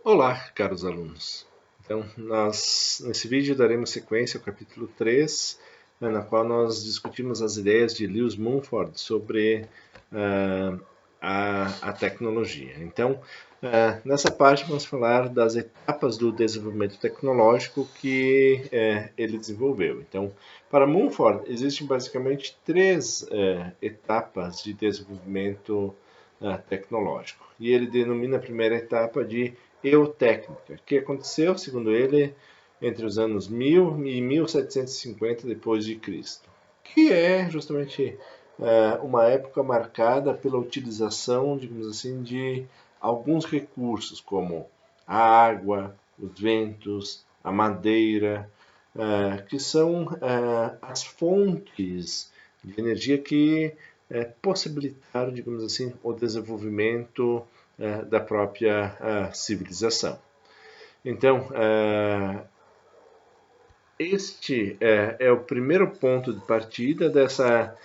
Olá, caros alunos. Então, nós nesse vídeo daremos sequência ao capítulo 3, na qual nós discutimos as ideias de Lewis Mumford sobre ah, a tecnologia. Então, nessa parte vamos falar das etapas do desenvolvimento tecnológico que ele desenvolveu. Então, para Mumford, existem basicamente três etapas de desenvolvimento tecnológico. E ele denomina a primeira etapa de eutécnica, que aconteceu, segundo ele, entre os anos 1000 e 1750 depois de Cristo, que é justamente uma época marcada pela utilização, digamos assim, de alguns recursos como a água, os ventos, a madeira, que são as fontes de energia que possibilitaram, digamos assim, o desenvolvimento da própria civilização. Então, este é o primeiro ponto de partida dessa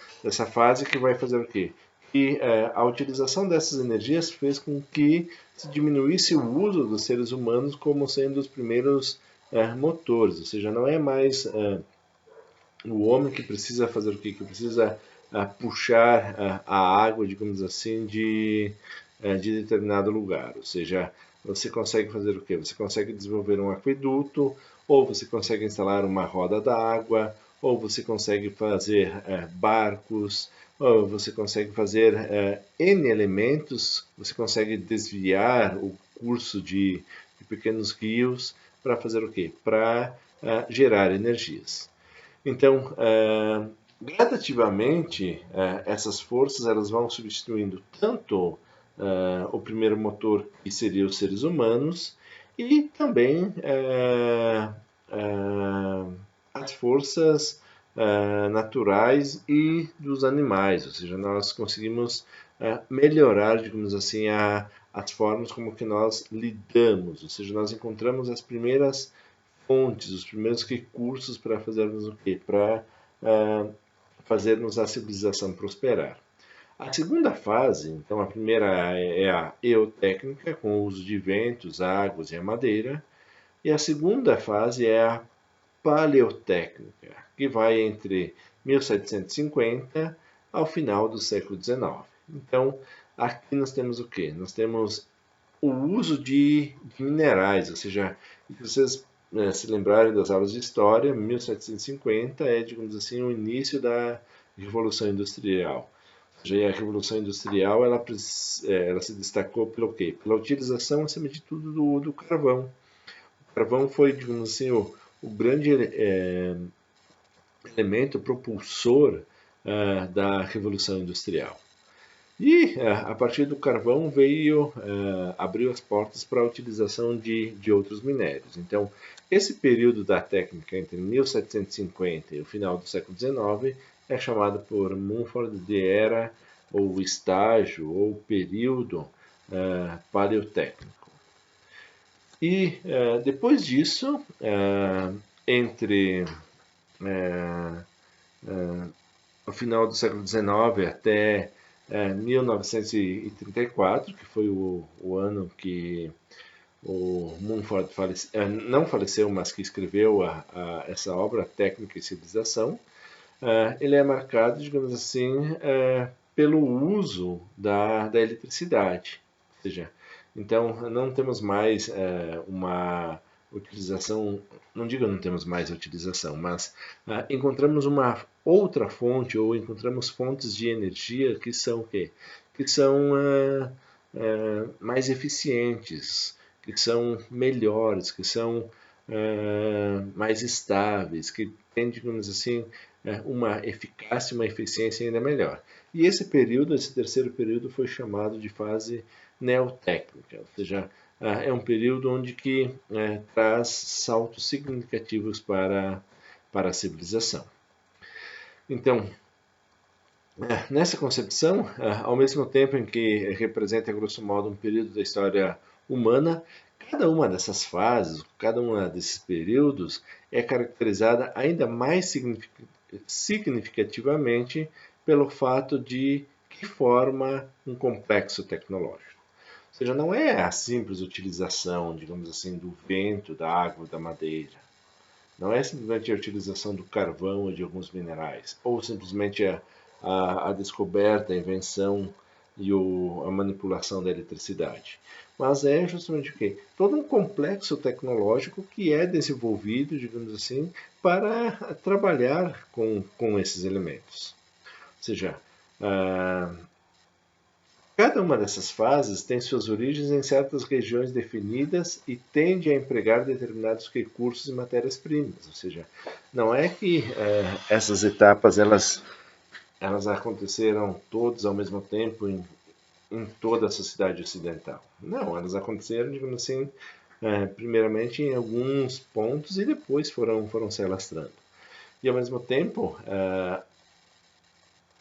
fase que vai fazer o quê? Que a utilização dessas energias fez com que se diminuísse o uso dos seres humanos como sendo os primeiros motores, ou seja, não é mais o homem que precisa fazer o quê? Que precisa puxar a água, digamos assim, de determinado lugar. Ou seja, você consegue fazer o quê? Você consegue desenvolver um aqueduto, ou você consegue instalar uma roda d'água, ou você consegue fazer barcos, ou você consegue fazer N elementos, você consegue desviar o curso de pequenos rios para fazer o quê? Para gerar energias. Então, gradativamente, essas forças elas vão substituindo tanto o primeiro motor, que seria os seres humanos, e também as forças naturais e dos animais, ou seja, nós conseguimos melhorar, digamos assim, as formas como que nós lidamos, ou seja, nós encontramos as primeiras fontes, os primeiros recursos para fazermos o quê? Para fazermos a civilização prosperar. A segunda fase, então a primeira é a eotécnica, com o uso de ventos, águas e a madeira, e a segunda fase é a paleotécnica, que vai entre 1750 ao final do século XIX. Então, aqui nós temos o quê? Nós temos o uso de minerais, ou seja, se vocês se lembrarem das aulas de história, 1750 é, digamos assim, o início da Revolução Industrial. Ou seja, a Revolução Industrial ela se destacou pelo quê? Pela utilização, acima de tudo, do carvão. O carvão foi, digamos assim, o grande elemento propulsor da Revolução Industrial. E a partir do carvão veio, abriu as portas para a utilização de outros minérios. Então, esse período da técnica entre 1750 e o final do século XIX é chamado por Mumford de era, ou estágio, ou período paleotécnico. E depois disso, entre o final do século XIX até 1934, que foi o ano que o Mumford não faleceu, mas que escreveu essa obra, Técnica e Civilização. Ele é marcado, digamos assim, pelo uso da eletricidade. Ou seja, então não temos mais uma utilização, não digo não temos mais utilização, mas encontramos uma outra fonte ou encontramos fontes de energia que são o quê? Que são mais eficientes, que são melhores, que são mais estáveis, que têm, digamos assim, uma eficácia e uma eficiência ainda melhor. E esse período, esse terceiro período, foi chamado de fase neotécnica, ou seja, é um período onde que traz saltos significativos para a civilização. Então, nessa concepção, ao mesmo tempo em que representa, grosso modo, um período da história humana, cada uma dessas fases, cada um desses períodos é caracterizada ainda mais significativamente pelo fato de que forma um complexo tecnológico. seja, não é a simples utilização, digamos assim, do vento, da água, da madeira. Não é simplesmente a utilização do carvão ou de alguns minerais, ou simplesmente a descoberta, a invenção e a manipulação da eletricidade. Mas é justamente o quê? Todo um complexo tecnológico que é desenvolvido, digamos assim, para trabalhar com esses elementos. Ou seja, ah, cada uma dessas fases tem suas origens em certas regiões definidas e tende a empregar determinados recursos e matérias-primas. Ou seja, não é que essas etapas elas aconteceram todas ao mesmo tempo em toda a sociedade ocidental. Não, elas aconteceram, digamos assim, primeiramente em alguns pontos e depois foram se alastrando. E ao mesmo tempo,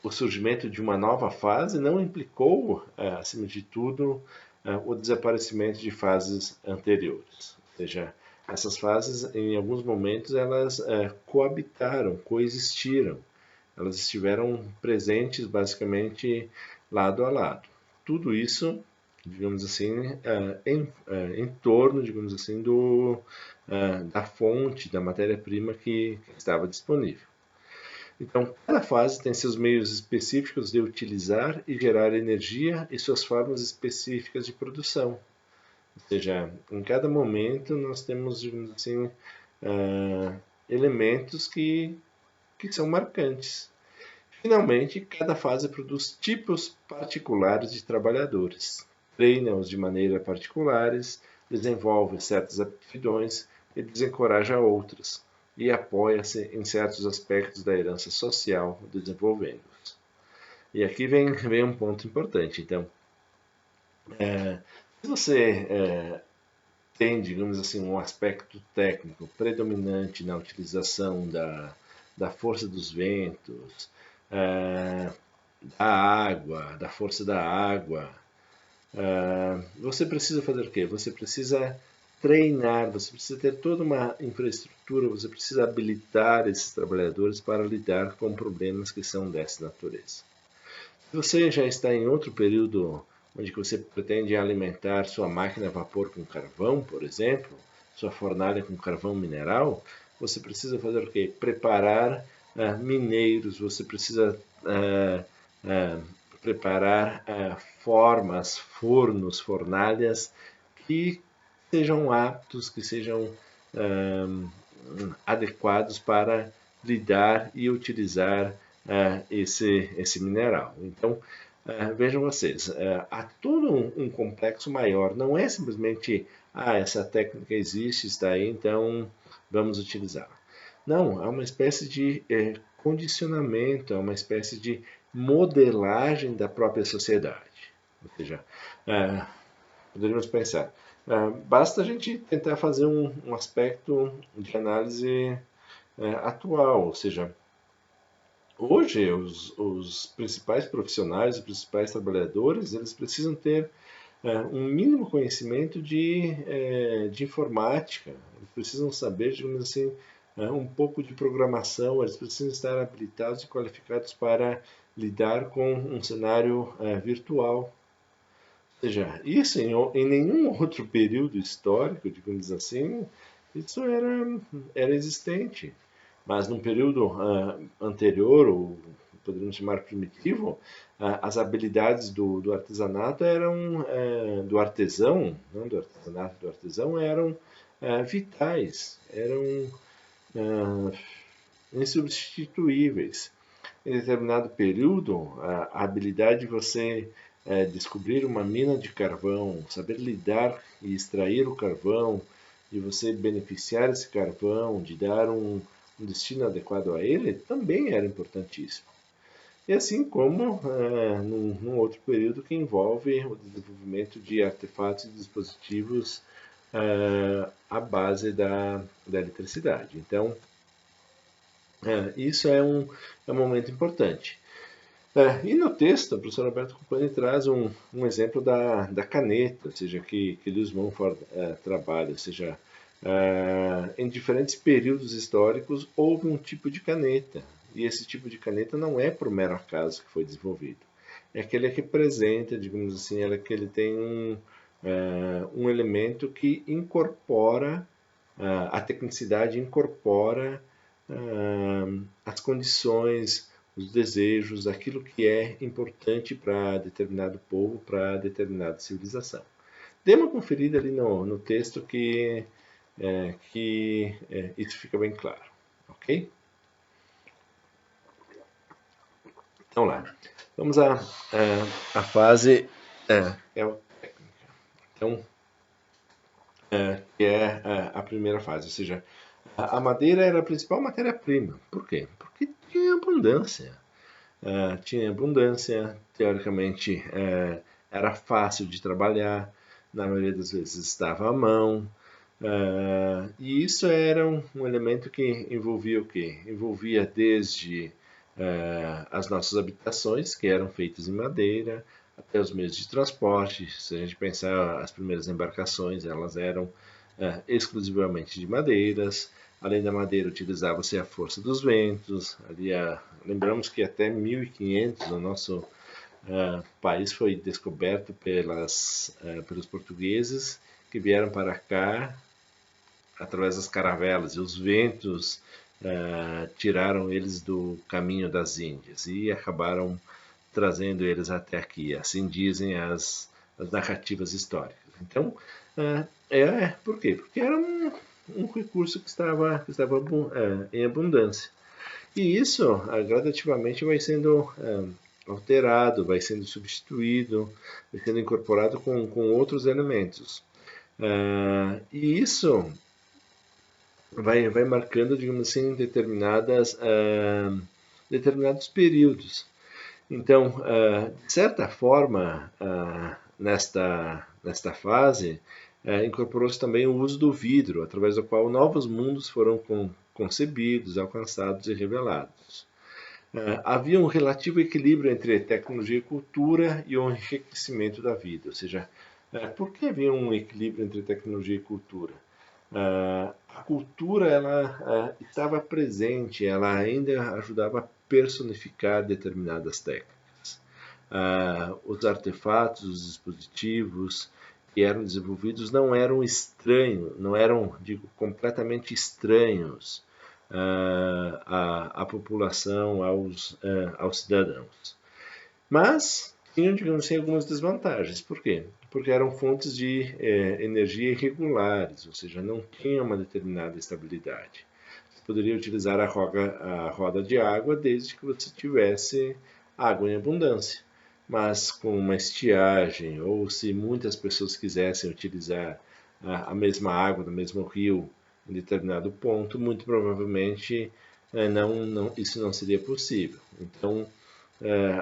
o surgimento de uma nova fase não implicou, acima de tudo, o desaparecimento de fases anteriores. Ou seja, essas fases, em alguns momentos, elas coabitaram, coexistiram. Elas estiveram presentes, basicamente, lado a lado. Tudo isso, digamos assim, em torno, digamos assim, da fonte, da matéria-prima que estava disponível. Então, cada fase tem seus meios específicos de utilizar e gerar energia e suas formas específicas de produção. Ou seja, em cada momento nós temos, digamos assim, elementos que são marcantes. Finalmente, cada fase produz tipos particulares de trabalhadores, treina-os de maneira particulares, desenvolve certas aptidões e desencoraja outras, e apoia-se em certos aspectos da herança social, desenvolvendo-os. E aqui vem um ponto importante. Então, se você tem, digamos assim, um aspecto técnico predominante na utilização da força dos ventos, da água, da força da água, você precisa fazer o quê? Você precisa treinar, você precisa ter toda uma infraestrutura, você precisa habilitar esses trabalhadores para lidar com problemas que são dessa natureza. Se você já está em outro período onde você pretende alimentar sua máquina a vapor com carvão, por exemplo, sua fornalha com carvão mineral, você precisa fazer o quê? Preparar mineiros, você precisa preparar formas, fornos, fornalhas que sejam aptos, que sejam adequados para lidar e utilizar esse mineral. Então, vejam vocês, há todo um complexo maior, não é simplesmente, essa técnica existe, está aí, então vamos utilizá-la. Não, é uma espécie de condicionamento, é uma espécie de modelagem da própria sociedade. Ou seja, poderíamos pensar, basta a gente tentar fazer um aspecto de análise atual, ou seja, hoje os principais profissionais, os principais trabalhadores, eles precisam ter um mínimo conhecimento de informática, eles precisam saber, digamos assim, um pouco de programação, eles precisam estar habilitados e qualificados para lidar com um cenário virtual. Ou seja, isso em nenhum outro período histórico, digamos assim, isso era existente. Mas num período anterior, ou poderíamos chamar primitivo, as habilidades do artesanato eram, do artesão, não do artesanato, do artesão, eram vitais, eram insubstituíveis. Em determinado período, a habilidade de você descobrir uma mina de carvão, saber lidar e extrair o carvão, e você beneficiar esse carvão, de dar um destino adequado a ele, também era importantíssimo. E assim como num outro período que envolve o desenvolvimento de artefatos e dispositivos à base da eletricidade. Então, isso é um momento importante. E no texto, o professor Alberto Cupani traz um exemplo da caneta, ou seja, que Lewis Mumford trabalha, ou seja, em diferentes períodos históricos houve um tipo de caneta, e esse tipo de caneta não é por mero acaso que foi desenvolvido. É aquele que representa, digamos assim, que ele tem um elemento que incorpora, a tecnicidade incorpora as condições, os desejos, aquilo que é importante para determinado povo, para determinada civilização. Dê uma conferida ali no texto que isso fica bem claro, ok? Então lá, vamos à fase técnica. Então, que é a primeira fase, ou seja, a madeira era a principal matéria-prima. Por quê? Porque tinha abundância. Tinha abundância, teoricamente era fácil de trabalhar, na maioria das vezes estava à mão, e isso era um elemento que envolvia o quê? Envolvia desde as nossas habitações, que eram feitas em madeira, até os meios de transporte. Se a gente pensar as primeiras embarcações, elas eram exclusivamente de madeiras. Além da madeira, utilizava-se a força dos ventos. Lembramos que até 1500 o nosso país foi descoberto pelos portugueses que vieram para cá através das caravelas, e os ventos tiraram eles do caminho das Índias e acabaram trazendo eles até aqui. Assim dizem as narrativas históricas. Então, por quê? Porque era um recurso que estava em abundância. E isso gradativamente vai sendo alterado, vai sendo substituído, vai sendo incorporado com outros elementos. E isso vai marcando, digamos assim, determinados períodos. Então, de certa forma, nesta fase, incorporou-se também o uso do vidro, através do qual novos mundos foram concebidos, alcançados e revelados. Havia um relativo equilíbrio entre tecnologia e cultura e o enriquecimento da vida. Ou seja, por que havia um equilíbrio entre tecnologia e cultura? A cultura ela estava presente, ela ainda ajudava a personificar determinadas técnicas. Os artefatos, os dispositivos que eram desenvolvidos não eram estranhos, não eram, digo, completamente estranhos à população, aos cidadãos. Mas tinham, digamos assim, algumas desvantagens. Por quê? Porque eram fontes de energia irregulares, ou seja, não tinham uma determinada estabilidade. Você poderia utilizar a roda de água desde que você tivesse água em abundância. Mas com uma estiagem, ou se muitas pessoas quisessem utilizar a mesma água do mesmo rio em determinado ponto, muito provavelmente isso não seria possível. Então,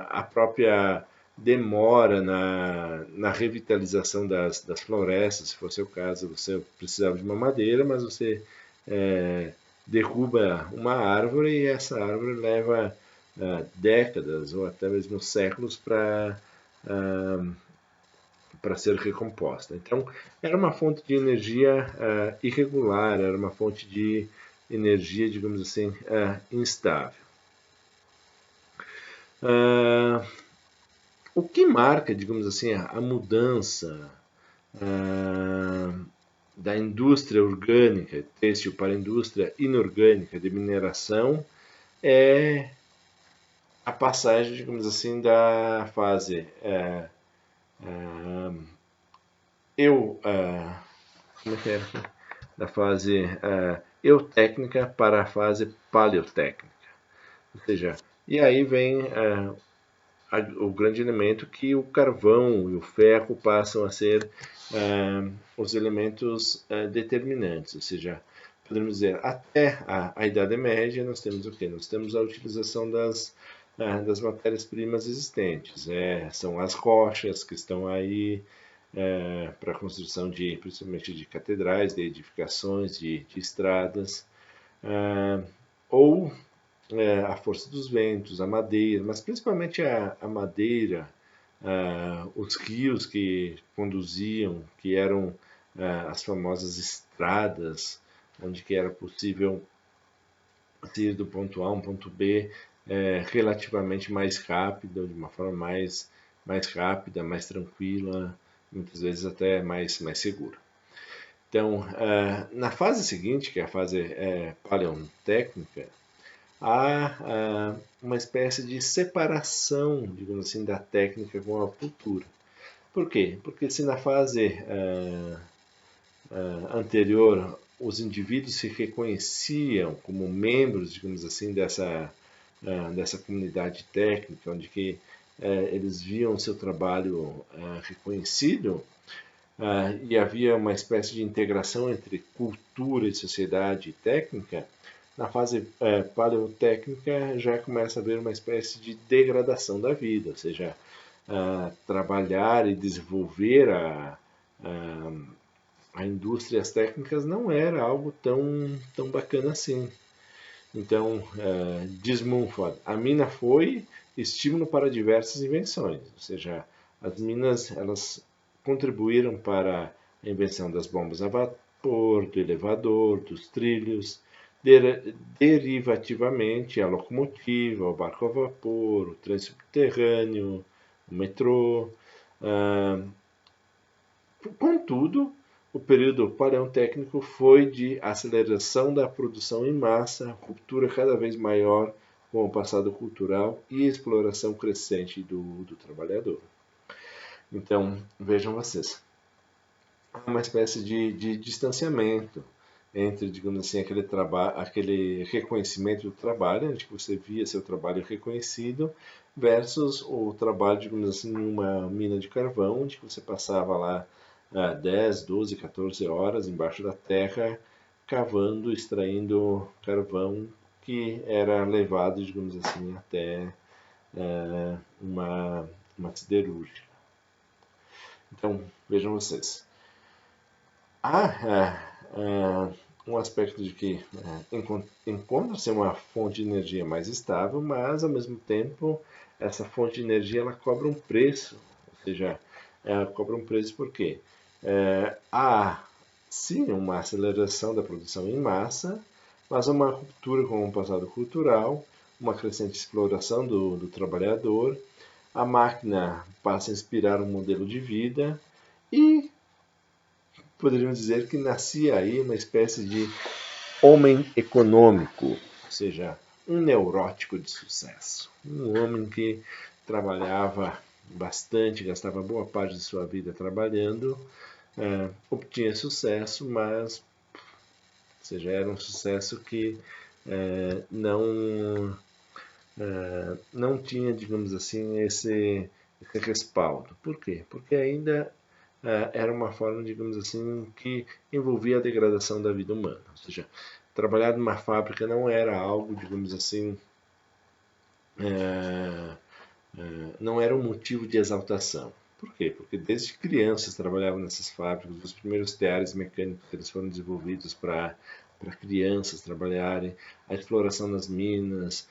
a própria demora na revitalização das florestas, se fosse o caso, você precisava de uma madeira, mas você derruba uma árvore e essa árvore leva décadas ou até mesmo séculos para ser recomposta. Então, era uma fonte de energia irregular, era uma fonte de energia, digamos assim, instável. O que marca, digamos assim, a mudança da indústria orgânica, têxtil, para a indústria inorgânica de mineração é a passagem, digamos assim, da fase como é que era? Da fase eutécnica para a fase paleotécnica. Ou seja, e aí vem o grande elemento que o carvão e o ferro passam a ser os elementos determinantes, ou seja, podemos dizer, até a Idade Média nós temos o quê? Nós temos a utilização das matérias-primas existentes, são as rochas que estão aí para a construção principalmente de catedrais, de edificações, de estradas, ou a força dos ventos, a madeira, mas principalmente a madeira, os rios que conduziam, que eram as famosas estradas, onde que era possível ir do ponto A a um ponto B relativamente mais rápido, de uma forma mais rápida, mais tranquila, muitas vezes até mais seguro. Então, na fase seguinte, que é a fase paleotécnica, há uma espécie de separação, digamos assim, da técnica com a cultura. Por quê? Porque se na fase anterior os indivíduos se reconheciam como membros, digamos assim, dessa comunidade técnica, onde que eles viam seu trabalho reconhecido, e havia uma espécie de integração entre cultura e sociedade técnica. Na fase paleotécnica já começa a haver uma espécie de degradação da vida, ou seja, trabalhar e desenvolver a indústrias técnicas não era algo tão bacana assim. Então, diz Mumford, a mina foi estímulo para diversas invenções, ou seja, as minas elas contribuíram para a invenção das bombas a vapor, do elevador, dos trilhos, derivativamente a locomotiva, o barco a vapor, o trem subterrâneo, o metrô. Contudo, o período paleotécnico foi de aceleração da produção em massa, ruptura cada vez maior com o passado cultural e exploração crescente do trabalhador. Então, vejam vocês, há uma espécie de distanciamento entre, digamos assim, aquele reconhecimento do trabalho, onde você via seu trabalho reconhecido, versus o trabalho, digamos assim, numa mina de carvão, onde você passava lá 10, 12, 14 horas embaixo da terra, cavando, extraindo carvão que era levado, digamos assim, até uma siderúrgica. Então, vejam vocês. Há um aspecto de que encontra-se uma fonte de energia mais estável, mas, ao mesmo tempo, essa fonte de energia ela cobra um preço. Ou seja, ela cobra um preço por quê? Há, sim, uma aceleração da produção em massa, mas uma ruptura com o passado cultural, uma crescente exploração do trabalhador, a máquina passa a inspirar um modelo de vida e poderíamos dizer que nascia aí uma espécie de homem econômico, ou seja, um neurótico de sucesso, um homem que trabalhava bastante, gastava boa parte de sua vida trabalhando, obtinha sucesso, mas, ou seja, era um sucesso que não tinha, digamos assim, esse respaldo. Por quê? Porque ainda era uma forma, digamos assim, que envolvia a degradação da vida humana. Ou seja, trabalhar numa fábrica não era algo, digamos assim, não era um motivo de exaltação. Por quê? Porque desde crianças trabalhavam nessas fábricas, os primeiros teares mecânicos eles foram desenvolvidos para crianças trabalharem, a exploração nas minas,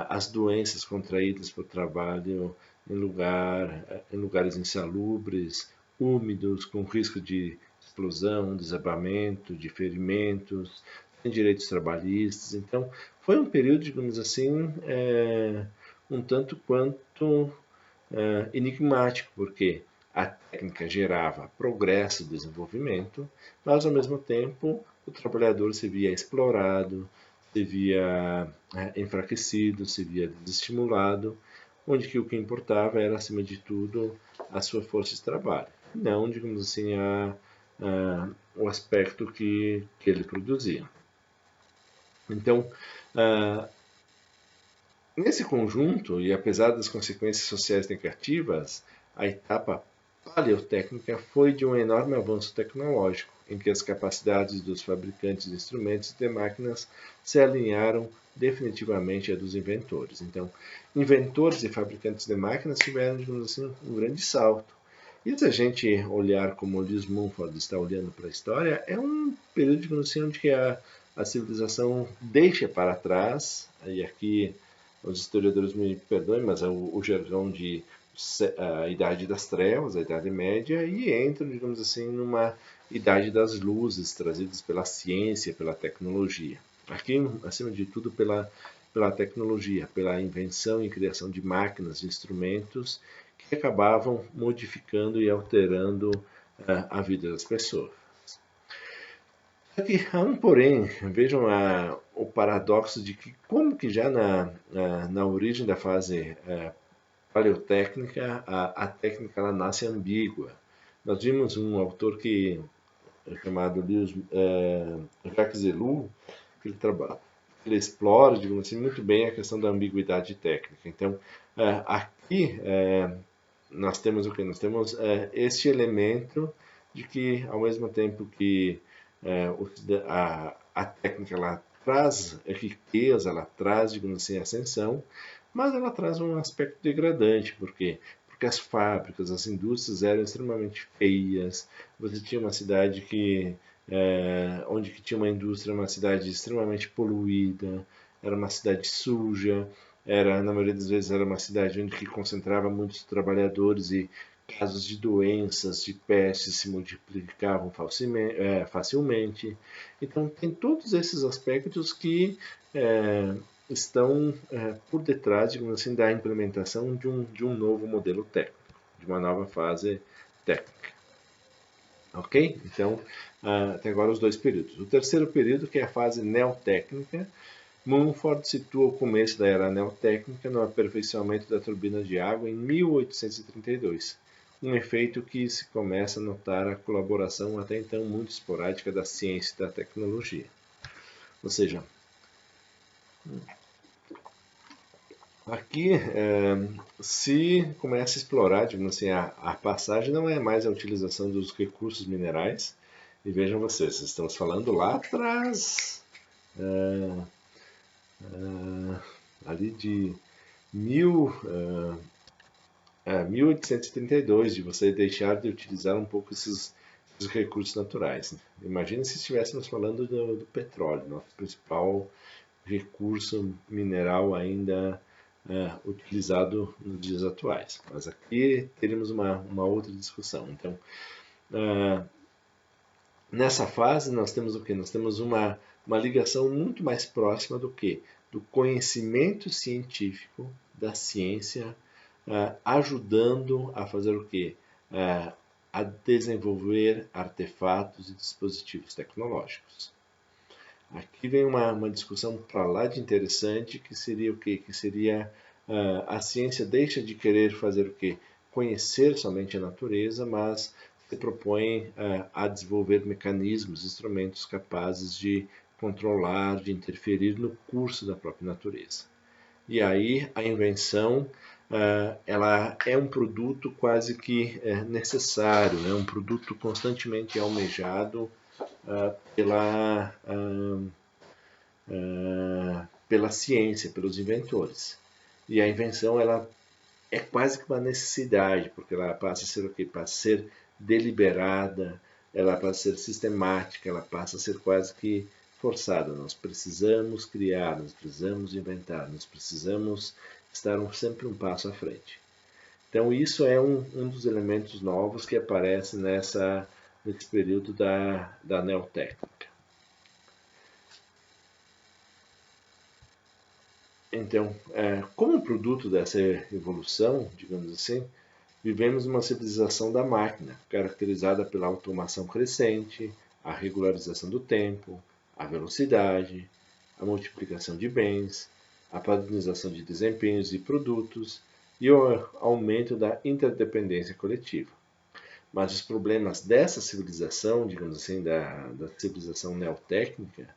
as doenças contraídas por trabalho em lugares insalubres, úmidos, com risco de explosão, desabamento, de ferimentos, sem direitos trabalhistas. Então, foi um período, digamos assim, um tanto quanto enigmático, porque a técnica gerava progresso e desenvolvimento, mas ao mesmo tempo o trabalhador se via explorado, se via enfraquecido, se via desestimulado, onde que o que importava era, acima de tudo, a sua força de trabalho, não, digamos assim, o aspecto que ele produzia. Então, nesse conjunto, e apesar das consequências sociais negativas, a etapa paleotécnica foi de um enorme avanço tecnológico, em que as capacidades dos fabricantes de instrumentos e de máquinas se alinharam definitivamente à dos inventores. Então, inventores e fabricantes de máquinas tiveram, digamos assim, um grande salto. E se a gente olhar como o Liz Mumford está olhando para a história, é um período, digamos assim, onde a civilização deixa para trás, e aqui os historiadores me perdoem, mas é o jargão de a Idade das Trevas, a Idade Média, e entram, digamos assim, numa Idade das Luzes, trazidas pela ciência, pela tecnologia. Aqui, acima de tudo, pela tecnologia, pela invenção e criação de máquinas, de instrumentos que acabavam modificando e alterando a vida das pessoas. Aqui há um porém, vejam o paradoxo de que como que já na origem da fase paleotécnica, a técnica ela nasce ambígua. Nós vimos um autor que chamado Jacques Ellul, que ele explora, digamos assim, muito bem a questão da ambiguidade técnica. Então, aqui nós temos o que? Nós temos este elemento de que, ao mesmo tempo que a técnica ela traz riqueza, ela traz, digamos assim, ascensão, mas ela traz um aspecto degradante, por quê? Porque as fábricas, as indústrias eram extremamente feias, você tinha uma cidade onde que tinha uma indústria, uma cidade extremamente poluída, era uma cidade suja, na maioria das vezes era uma cidade onde que concentrava muitos trabalhadores e casos de doenças, de pestes se multiplicavam facilmente. Então tem todos esses aspectos que estão por detrás, digamos assim, da implementação de um novo modelo técnico, de uma nova fase técnica. Ok? Então, até agora os dois períodos. O terceiro período, que é a fase neotécnica, Mumford situa o começo da era neotécnica no aperfeiçoamento da turbina de água em 1832, um efeito que se começa a notar a colaboração até então muito esporádica da ciência e da tecnologia. Ou seja, aqui se começa a explorar, digamos assim, a passagem não é mais a utilização dos recursos minerais, e vejam vocês, estamos falando lá atrás, ali de 1832, de você deixar de utilizar um pouco esses recursos naturais. Imagina se estivéssemos falando do petróleo, nosso principal recurso mineral ainda utilizado nos dias atuais. Mas aqui teríamos uma outra discussão. Então, nessa fase nós temos o que? Nós temos uma ligação muito mais próxima do que? Do conhecimento científico, da ciência, ajudando a fazer o que? A desenvolver artefatos e dispositivos tecnológicos. Aqui vem uma discussão para lá de interessante, que seria o quê? Que seria a ciência deixa de querer fazer o quê? Conhecer somente a natureza, mas se propõe a desenvolver mecanismos, instrumentos capazes de controlar, de interferir no curso da própria natureza. E aí a invenção ela é um produto quase que necessário, é um produto constantemente almejado pela ciência, pelos inventores. E a invenção ela é quase que uma necessidade, porque ela passa a ser o quê? Passa a ser deliberada, ela passa a ser sistemática, ela passa a ser quase que forçada. Nós precisamos criar, nós precisamos inventar, nós precisamos estar sempre um passo à frente. Então isso é um dos elementos novos que aparece nesse período da neotécnica. Então, como produto dessa evolução, digamos assim, vivemos uma civilização da máquina, caracterizada pela automação crescente, a regularização do tempo, a velocidade, a multiplicação de bens, a padronização de desempenhos e produtos e o aumento da interdependência coletiva. Mas os problemas dessa civilização, digamos assim, da civilização neotécnica,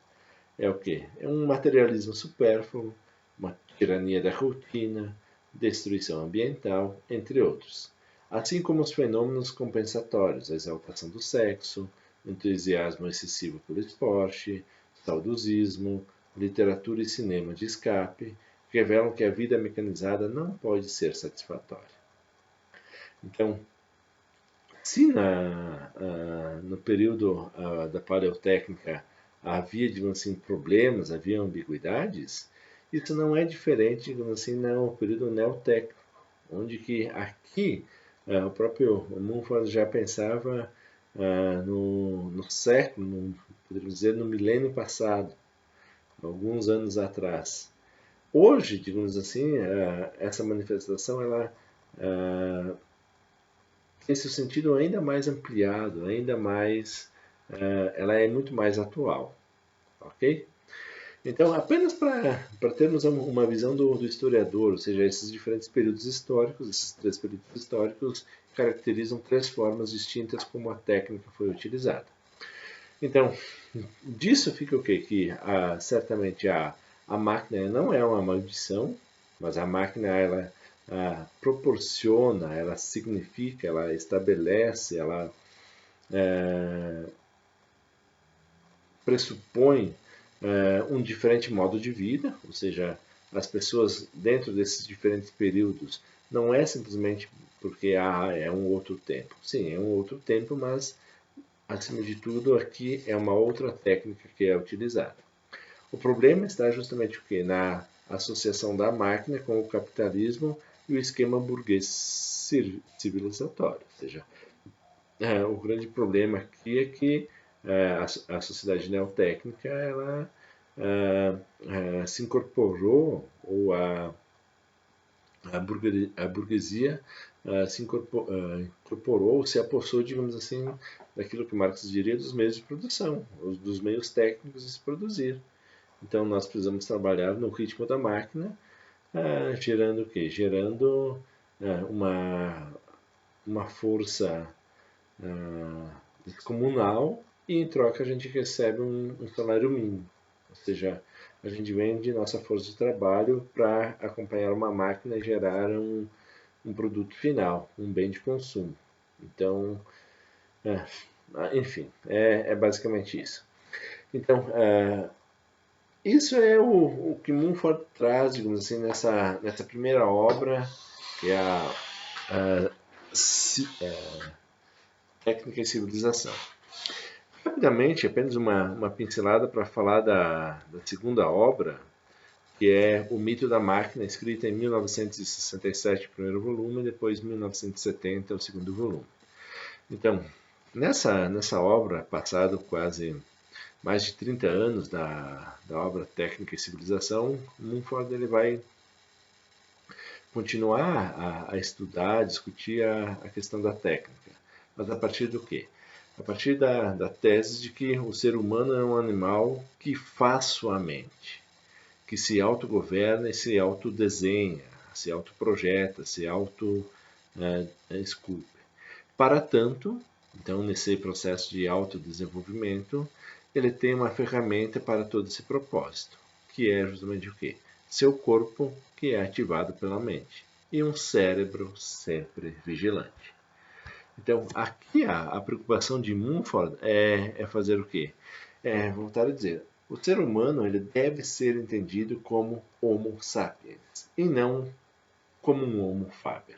é o quê? É um materialismo supérfluo, uma tirania da rotina, destruição ambiental, entre outros. Assim como os fenômenos compensatórios, a exaltação do sexo, entusiasmo excessivo pelo esporte, saudosismo, literatura e cinema de escape, revelam que a vida mecanizada não pode ser satisfatória. Então, se no período da paleotécnica havia, digamos assim, problemas, havia ambiguidades, isso não é diferente, digamos assim, no período neotécnico, onde que aqui o próprio Mumford já pensava no século, poderíamos dizer, no milênio passado, alguns anos atrás. Hoje, digamos assim, essa manifestação ela tem seu sentido ainda mais ampliado, ainda mais, ela é muito mais atual, ok? Então, apenas para termos uma visão do historiador, ou seja, esses diferentes períodos históricos, esses 3 períodos históricos caracterizam 3 formas distintas como a técnica foi utilizada. Então, disso fica o quê? Que certamente a máquina não é uma maldição, mas a máquina ela proporciona, ela significa, ela estabelece, ela pressupõe um diferente modo de vida, ou seja, as pessoas dentro desses diferentes períodos não é simplesmente porque é um outro tempo. Sim, é um outro tempo, mas acima de tudo aqui é uma outra técnica que é utilizada. O problema está justamente o que? Na associação da máquina com o capitalismo e o esquema burguês civilizatório. Ou seja, o grande problema aqui é que a sociedade neotécnica ela se incorporou, ou a burguesia se incorporou, se apossou, digamos assim, daquilo que Marx diria dos meios de produção, dos meios técnicos de se produzir. Então nós precisamos trabalhar no ritmo da máquina, gerando o quê? Gerando uma força descomunal, e em troca a gente recebe um salário mínimo. Ou seja, a gente vende nossa força de trabalho para acompanhar uma máquina e gerar um produto final, um bem de consumo. Então, enfim, é basicamente isso. Então, isso é o que Mumford traz, digamos assim, nessa primeira obra, que é a Técnica e Civilização. Rapidamente, apenas uma pincelada para falar da segunda obra, que é O Mito da Máquina, escrita em 1967, o primeiro volume, e depois 1970, o segundo volume. Então, nessa obra, passado quase mais de 30 anos da obra Técnica e Civilização, Mumford ele vai continuar a estudar, a discutir a questão da técnica. Mas a partir do quê? A partir da tese de que o ser humano é um animal que faz sua mente, que se autogoverna e se autodesenha, se autoprojeta, se auto-esculpe. Para tanto, então, nesse processo de autodesenvolvimento, ele tem uma ferramenta para todo esse propósito, que é justamente o quê? Seu corpo, que é ativado pela mente, e um cérebro sempre vigilante. Então, aqui a preocupação de Mumford é fazer o quê? É voltar a dizer, o ser humano ele deve ser entendido como Homo sapiens, e não como um Homo faber.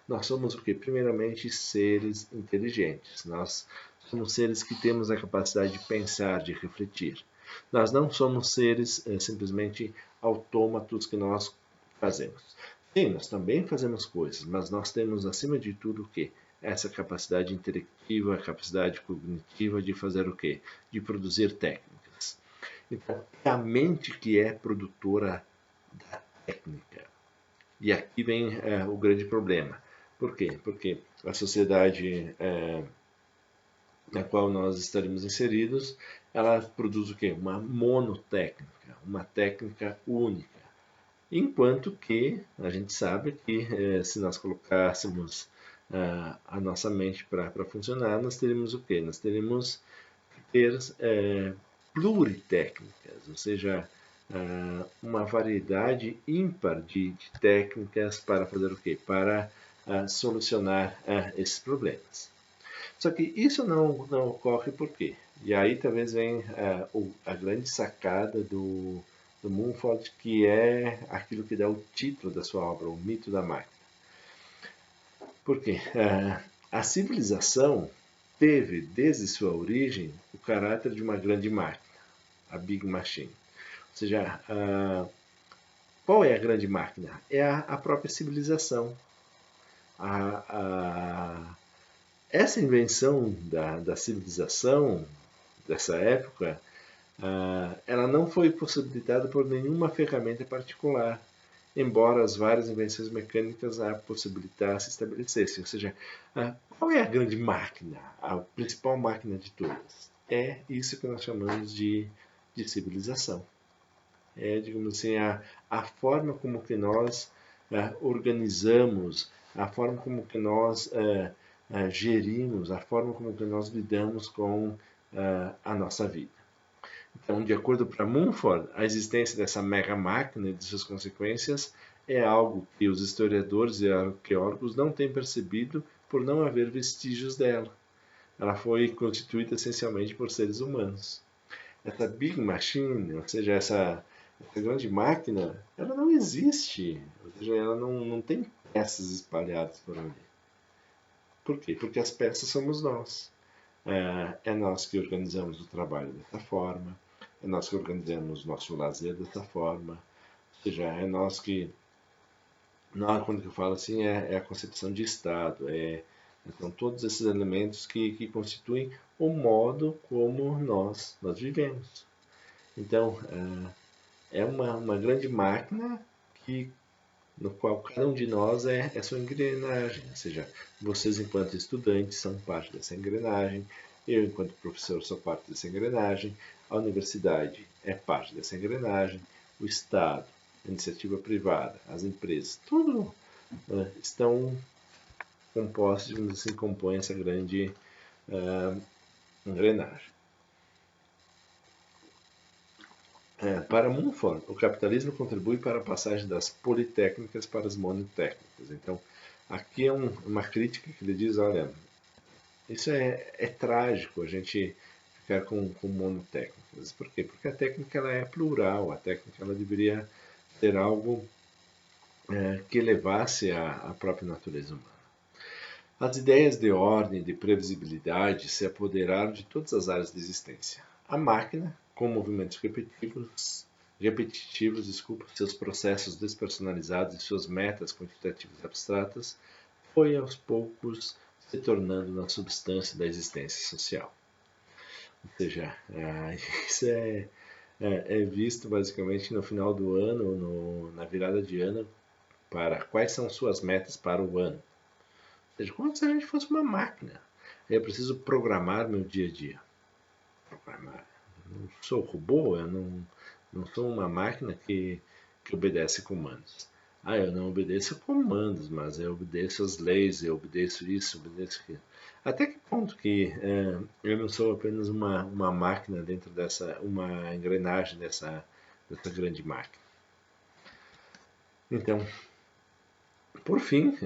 Nós somos o que? Primeiramente, seres inteligentes. Nós somos seres que temos a capacidade de pensar, de refletir. Nós não somos seres simplesmente autômatos que nós fazemos. Sim, nós também fazemos coisas, mas nós temos, acima de tudo, o quê? Essa capacidade intelectiva, a capacidade cognitiva de fazer o quê? De produzir técnicas. Então, é a mente que é produtora da técnica. E aqui vem o grande problema. Por quê? Porque a sociedade na qual nós estaremos inseridos, ela produz o quê? Uma monotécnica, uma técnica única. Enquanto que a gente sabe que se nós colocássemos a nossa mente para funcionar, nós teríamos o quê? Nós teríamos que ter pluritécnicas, ou seja, uma variedade ímpar de técnicas para fazer o quê? Para solucionar esses problemas. Só que isso não ocorre por quê? E aí talvez venha a grande sacada do Mumford, que é aquilo que dá o título da sua obra, O Mito da Máquina. Por quê? A civilização teve, desde sua origem, o caráter de uma grande máquina, a Big Machine. Ou seja, qual é a grande máquina? É a própria civilização. Essa invenção da civilização dessa época, ela não foi possibilitada por nenhuma ferramenta particular. embora as várias invenções mecânicas a possibilitar se estabelecessem. Ou seja, qual é a grande máquina, a principal máquina de todas? É isso que nós chamamos de civilização. É, digamos assim, a forma como que nós organizamos, a forma como que nós gerimos, a forma como que nós lidamos com a nossa vida. Então, de acordo para Mumford, a existência dessa mega máquina e de suas consequências é algo que os historiadores e arqueólogos não têm percebido por não haver vestígios dela. Ela foi constituída essencialmente por seres humanos. Essa Big Machine, ou seja, essa grande máquina, ela não existe. Ou seja, ela não tem peças espalhadas por ali. Por quê? Porque as peças somos nós. É nós que organizamos o trabalho dessa forma, é nós que organizamos nosso lazer dessa forma, ou seja, é nós que, quando eu falo assim, é a concepção de Estado, são todos esses elementos que constituem o modo como nós vivemos. Então, é uma grande máquina no qual cada um de nós é sua engrenagem, ou seja, vocês enquanto estudantes são parte dessa engrenagem, eu enquanto professor sou parte dessa engrenagem, a universidade é parte dessa engrenagem, o Estado, a iniciativa privada, as empresas, tudo estão compostos, digamos assim, compõem essa grande engrenagem. Para Mumford, o capitalismo contribui para a passagem das politécnicas para as monotécnicas. Então, aqui é uma crítica que ele diz, olha, isso é trágico a gente ficar com monotécnicas. Por quê? Porque a técnica ela é plural, a técnica ela deveria ter algo que elevasse a própria natureza humana. As ideias de ordem e de previsibilidade se apoderaram de todas as áreas da existência. A máquina, com movimentos repetitivos, seus processos despersonalizados e suas metas quantitativas abstratas, foi aos poucos se tornando na substância da existência social. Ou seja, isso é visto basicamente no final do ano, na virada de ano, para quais são suas metas para o ano. Ou seja, como se a gente fosse uma máquina. Eu preciso programar meu dia a dia. Programar. Não sou robô, eu não sou uma máquina que obedece comandos. Eu não obedeço comandos, mas eu obedeço as leis, eu obedeço isso, obedeço aquilo. Até que ponto que eu não sou apenas uma máquina dentro uma engrenagem dessa grande máquina? Então, por fim,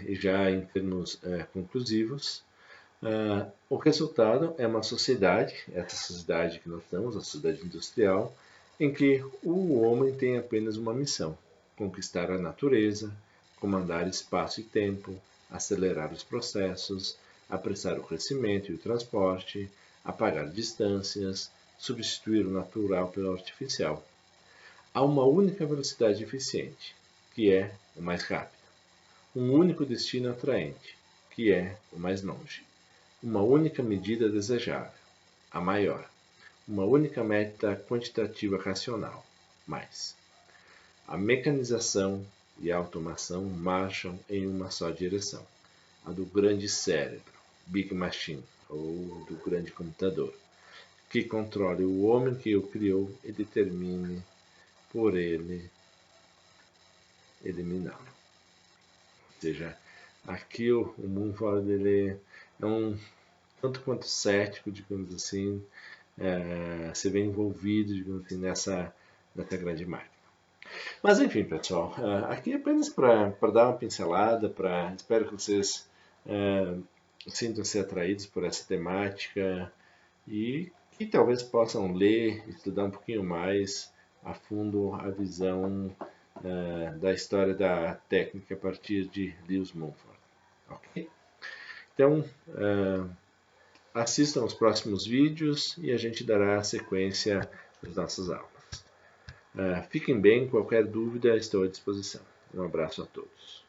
e já em termos conclusivos, o resultado é uma sociedade, essa sociedade que nós estamos, a sociedade industrial, em que o homem tem apenas uma missão: conquistar a natureza, comandar espaço e tempo, acelerar os processos, apressar o crescimento e o transporte, apagar distâncias, substituir o natural pelo artificial. Há uma única velocidade eficiente, que é o mais rápido. Um único destino atraente, que é o mais longe. Uma única medida desejável, a maior. Uma única meta quantitativa racional, mais. A mecanização e a automação marcham em uma só direção, a do grande cérebro, Big Machine, ou do grande computador, que controle o homem que o criou e determine por ele eliminá-lo. Ou seja, aqui o Mumford dele é um tanto quanto cético, digamos assim, se vê envolvido, digamos assim, nessa grande máquina. Mas enfim, pessoal, aqui é apenas para dar uma pincelada, espero que vocês sintam-se atraídos por essa temática e que talvez possam ler, estudar um pouquinho mais a fundo a visão da história da técnica a partir de Lewis Mumford. Ok? Então, assistam aos próximos vídeos e a gente dará sequência às nossas aulas. Fiquem bem, qualquer dúvida estou à disposição. Um abraço a todos.